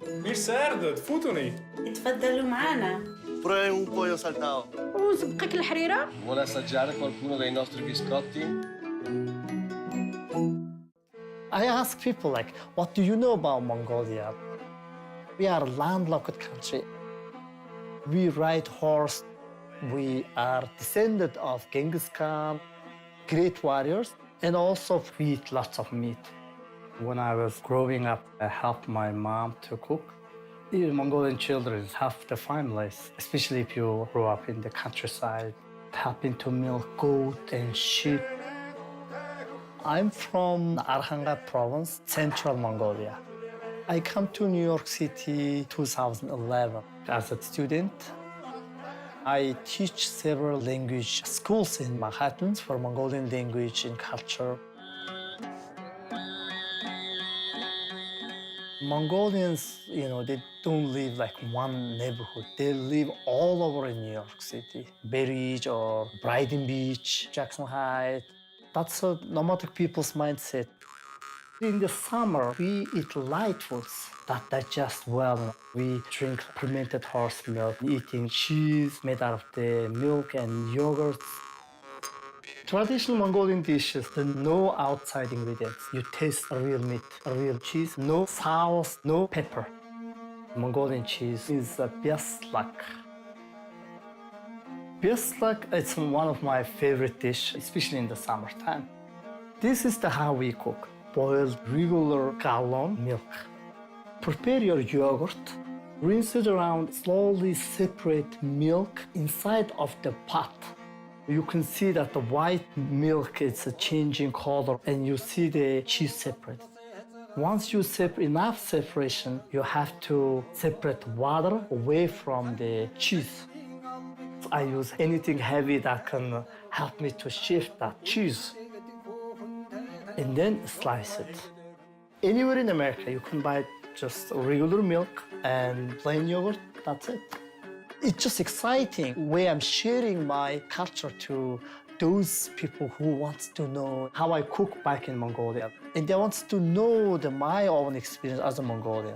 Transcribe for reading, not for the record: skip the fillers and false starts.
مش ساردة تفوتني. اتفضلوا معانا. Pure un pollo saltado. وزبقك الحريرة؟ Vuole assaggiare qualcuno dei nostri biscotti? I ask people like, what do you know about Mongolia? We are a landlocked country. We ride horse. We are descended of Genghis Khan, great warriors, and also we eat lots of meat. When I was growing up, I helped my mom to cook. The Mongolian children have the families, especially if you grow up in the countryside, helping to milk goat and sheep. I'm from Arkhangai Province, Central Mongolia. I come to New York City 2011 as a student. I teach several language schools in Manhattan for Mongolian language and culture. Mongolians, they don't live like one neighborhood. They live all over in New York City. Bay Ridge or Brighton Beach, Jackson Heights. That's a nomadic people's mindset. In the summer, we eat light foods that digest well. We drink fermented horse milk, eating cheese made out of the milk and yogurt. Traditional Mongolian dishes, no outside ingredients. You taste a real meat, a real cheese, no sauce, no pepper. Mongolian cheese is a Byaslag. Byaslag is one of my favorite dishes, especially in the summertime. This is how we cook. Boiled regular gallon milk. Prepare your yogurt. Rinse it around, slowly separate milk inside of the pot. You can see that the white milk is changing color and you see the cheese separate. Once you separate enough separation, you have to separate water away from the cheese. I use anything heavy that can help me to shift that cheese. And then slice it. Anywhere in America, you can buy just regular milk and plain yogurt, that's it. It's just exciting way I'm sharing my culture to those people who want to know how I cook back in Mongolia. And they want to know my own experience as a Mongolian.